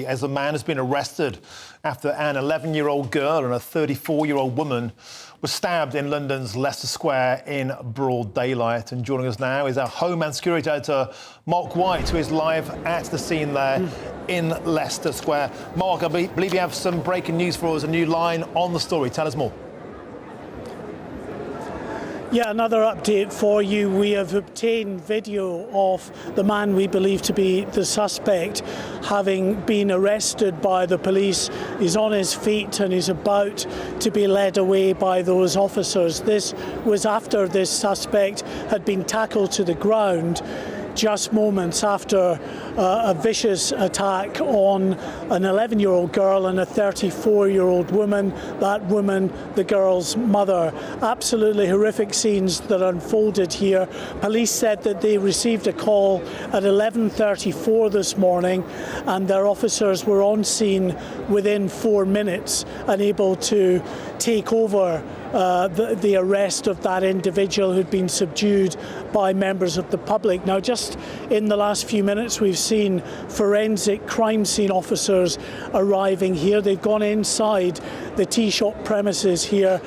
As a man has been arrested after an 11-year-old girl and a 34-year-old woman were stabbed in London's Leicester Square in broad daylight. And joining us now is our Home and Security Editor, Mark White, who is live at the scene there in Leicester Square. Mark, I believe you have some breaking news for us, a new line on the story. Tell us more. Yeah, another update for you. We have obtained video of the man we believe to be the suspect having been arrested by the police. He's on his feet and he's about to be led away by those officers. This was after this suspect had been tackled to the ground just moments after a vicious attack on an 11-year-old girl and a 34-year-old woman, that woman, the girl's mother. Absolutely horrific scenes that unfolded here. Police said that they received a call at 11:34 this morning and their officers were on scene within 4 minutes and able to take over the arrest of that individual who'd been subdued by members of the public. Now, just in the last few minutes, we've seen forensic crime scene officers arriving here. They've gone inside the tea shop premises here.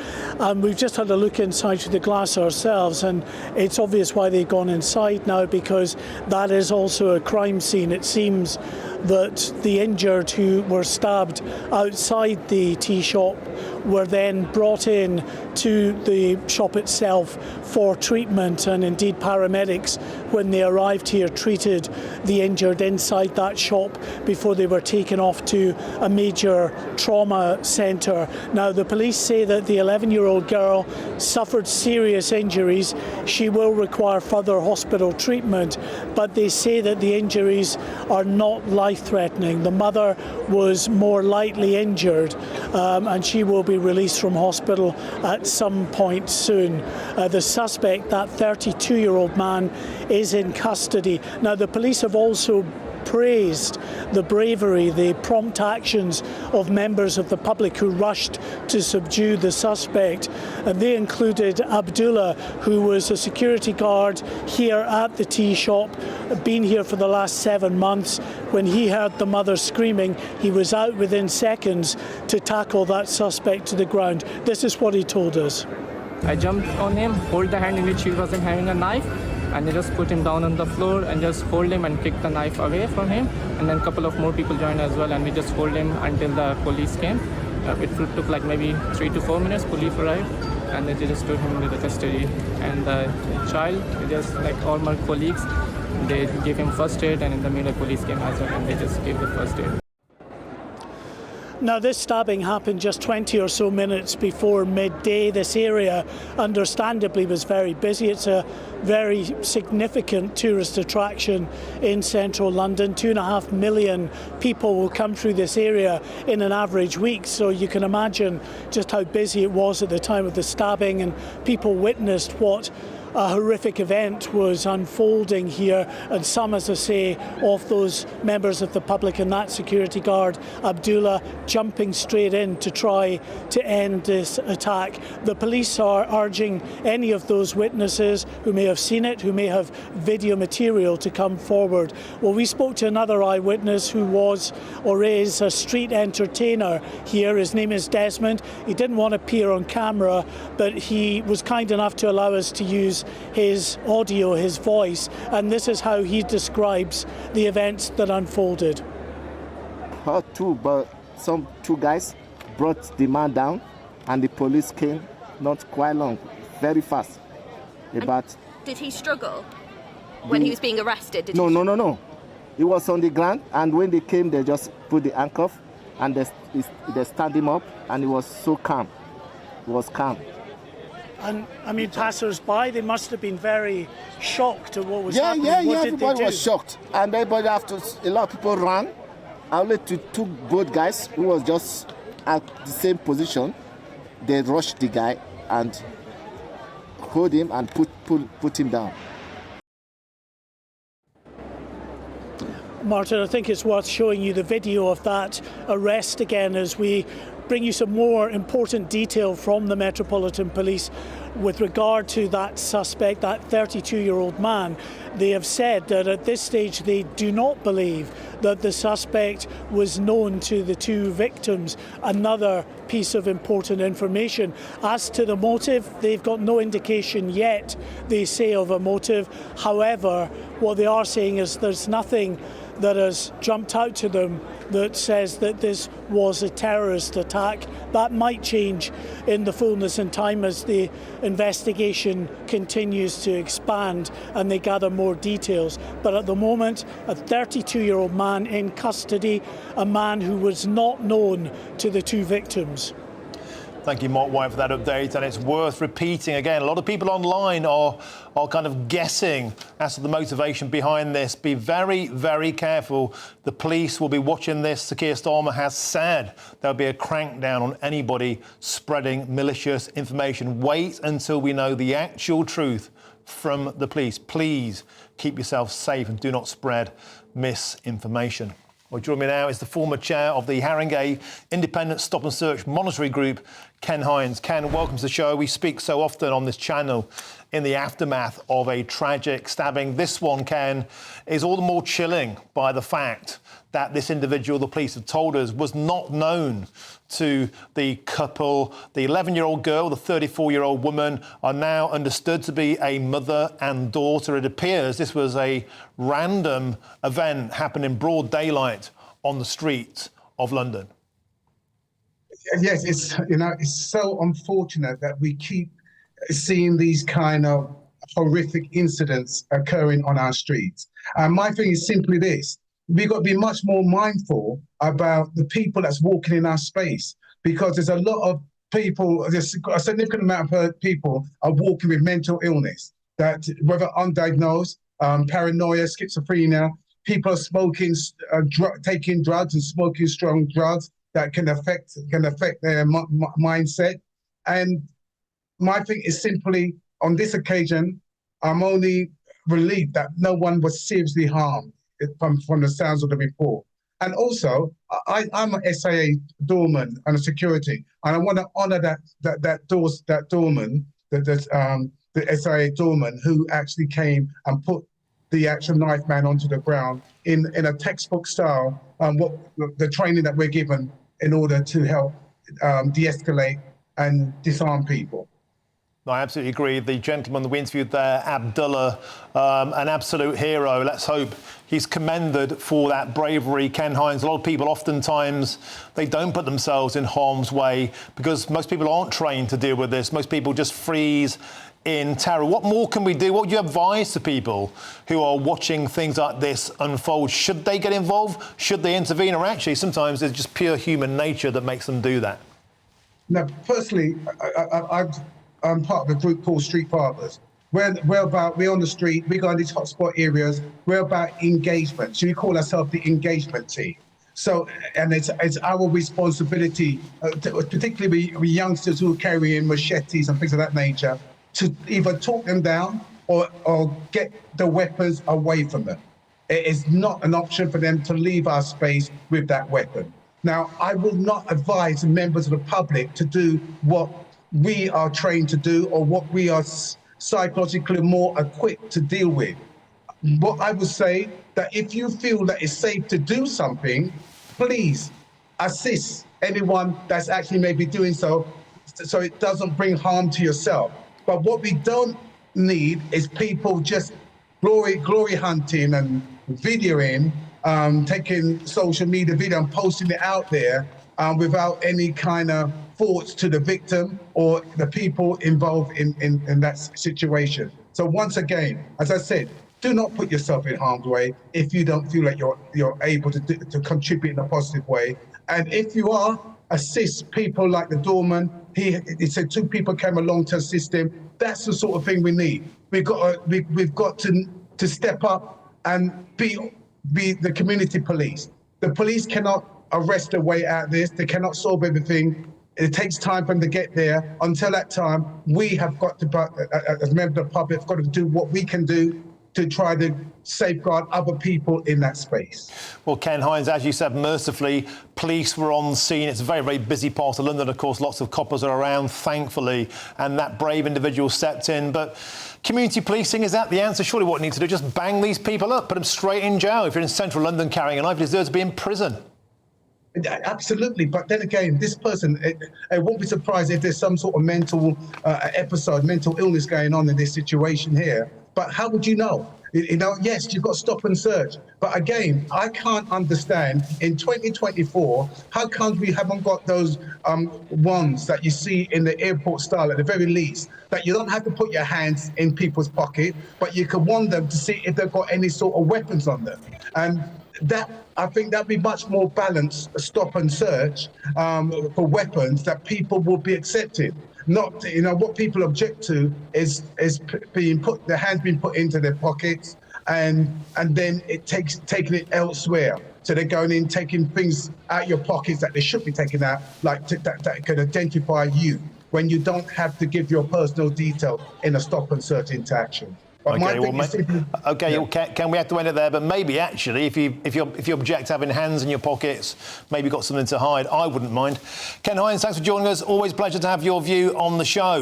We've just had a look inside through the glass ourselves, and it's obvious why they've gone inside now, because that is also a crime scene. It seems that the injured who were stabbed outside the tea shop were then brought in to the shop itself for treatment, and indeed paramedics, when they arrived here, treated the injured inside that shop before they were taken off to a major trauma centre. Now, the police say that the 11-year-old girl suffered serious injuries. She will require further hospital treatment, but they say that the injuries are not life-threatening. The mother was more lightly injured, and she will be released from hospital at some point soon. The suspect, that 32-year-old man, is in custody. Now, the police have also praised the bravery, the prompt actions of members of the public who rushed to subdue the suspect. And they included Abdullah, who was a security guard here at the tea shop, been here for the last 7 months. When he heard the mother screaming, he was out within seconds to tackle that suspect to the ground. This is what he told us. I jumped on him, hold the hand in which he wasn't having a knife, and I just put him down on the floor and just hold him and kick the knife away from him. And then a couple of more people joined as well, and we just hold him until the police came. It took like maybe 3 to 4 minutes. Police arrived, and then they just took him into the custody. And the child, just like all my colleagues, they gave him first aid, and in the middle, police came as well, and they just gave the first aid. Now, this stabbing happened just 20 or so minutes before midday. This area, understandably, was very busy. It's a very significant tourist attraction in central London. 2.5 million people will come through this area in an average week, so you can imagine just how busy it was at the time of the stabbing, and people witnessed what a horrific event was unfolding here, and some, as I say, of those members of the public and that security guard, Abdullah, jumping straight in to try to end this attack. The police are urging any of those witnesses who may have seen it, who may have video material, to come forward. Well, we spoke to another eyewitness who was or is a street entertainer here. His name is Desmond. He didn't want to appear on camera, but he was kind enough to allow us to use his audio, his voice, and this is how he describes the events that unfolded. Two guys brought the man down, and the police came not quite long, very fast. Did he struggle when he was being arrested? No. He was on the ground, and when they came, they just put the handcuff and they stand him up, and he was so calm. He was calm. And I mean, passers-by, they must have been very shocked at what was happening. What did everybody they do? was shocked. And everybody a lot of people ran. I only took both guys who was just at the same position. They rushed the guy and hold him and put him down. Martin, I think it's worth showing you the video of that arrest again as we bring you some more important detail from the Metropolitan Police with regard to that suspect, that 32-year-old man. They have said that at this stage they do not believe that the suspect was known to the two victims. Another piece of important information. As to the motive, they've got no indication yet, they say, of a motive. However, what they are saying is there's nothing that has jumped out to them that says that this was a terrorist attack. That might change in the fullness and time as the investigation continues to expand and they gather more details. But at the moment, a 32-year-old man in custody, a man who was not known to the two victims. Thank you, Mark White, for that update. And it's worth repeating again. A lot of people online are kind of guessing as to the motivation behind this. Be very, very careful. The police will be watching this. Sir Keir Starmer has said there'll be a crackdown on anybody spreading malicious information. Wait until we know the actual truth from the police. Please keep yourself safe and do not spread misinformation. Well, joining me now is the former chair of the Haringey Independent Stop and Search Monitoring Group, Ken Hines. Ken, welcome to the show. We speak so often on this channel in the aftermath of a tragic stabbing. This one, Ken, is all the more chilling by the fact that this individual, the police have told us, was not known to the couple. The 11-year-old girl, the 34-year-old woman are now understood to be a mother and daughter. It appears this was a random event happened in broad daylight on the streets of London. Yes, it's so unfortunate that we keep seeing these kind of horrific incidents occurring on our streets. And my thing is simply this. We've got to be much more mindful about the people that's walking in our space, because there's a lot of people, there's a significant amount of people are walking with mental illness, that whether undiagnosed, paranoia, schizophrenia, people are smoking, taking drugs and smoking strong drugs that can affect their mindset. And my thing is simply, on this occasion, I'm only relieved that no one was seriously harmed from the sounds of the report. And also, I'm an SIA doorman and a security, and I want to honour that doorman, the SIA doorman who actually came and put the actual knife man onto the ground in a textbook style, what the training that we're given in order to help de-escalate and disarm people. I absolutely agree. The gentleman that we interviewed there, Abdullah, an absolute hero. Let's hope he's commended for that bravery. Ken Hines, a lot of people oftentimes, they don't put themselves in harm's way because most people aren't trained to deal with this. Most people just freeze in terror. What more can we do? What would you advise to people who are watching things like this unfold? Should they get involved? Should they intervene? Or actually, sometimes it's just pure human nature that makes them do that? Now, personally, I'm part of a group called Street Fathers. We're on the street, we go in these hotspot areas, we're about engagement. So we call ourselves the engagement team. So, and it's our responsibility, particularly with youngsters who are carrying machetes and things of that nature, to either talk them down or get the weapons away from them. It is not an option for them to leave our space with that weapon. Now, I will not advise members of the public to do what we are trained to do or what we are psychologically more equipped to deal with. What I would say, that if you feel that it's safe to do something, please assist anyone that's actually maybe doing so it doesn't bring harm to yourself. But what we don't need is people just glory hunting and videoing, taking social media video and posting it out there without any kind of thoughts to the victim or the people involved in that situation. So once again, as I said, do not put yourself in harm's way if you don't feel like you're able to contribute in a positive way. And if you are, assist people like the doorman. He said 2 people came along to assist him. That's the sort of thing we need. We've got to step up and be the community police. The police cannot arrest their way out of this. They cannot solve everything. It takes time for them to get there. Until that time, we have got to, as members of the public, have got to do what we can do to try to safeguard other people in that space. Well, Ken Hines, as you said, mercifully, police were on scene. It's a very, very busy part of London. Of course, lots of coppers are around, thankfully, and that brave individual stepped in. But community policing, is that the answer? Surely what you need to do, just bang these people up, put them straight in jail. If you're in central London carrying a knife, he deserves to be in prison. Absolutely, but then again, this person, I won't be surprised if there's some sort of mental episode, mental illness going on in this situation here. But how would you know? You know, yes, you've got stop and search. But again, I can't understand in 2024, how come we haven't got those ones that you see in the airport style at the very least, that you don't have to put your hands in people's pocket, but you can warn them to see if they've got any sort of weapons on them. And that, I think that'd be much more balanced stop and search for weapons that people will be accepted. Not, you know, what people object to is being put, their hands being put into their pockets, and then taking it elsewhere. So they're going in, taking things out your pockets that they should be taken out, like that can identify you, when you don't have to give your personal detail in a stop and search interaction. Okay, well, Ken, we have to end it there. But maybe actually, if you object to having hands in your pockets, maybe you've got something to hide. I wouldn't mind. Ken Hines, thanks for joining us. Always a pleasure to have your view on the show.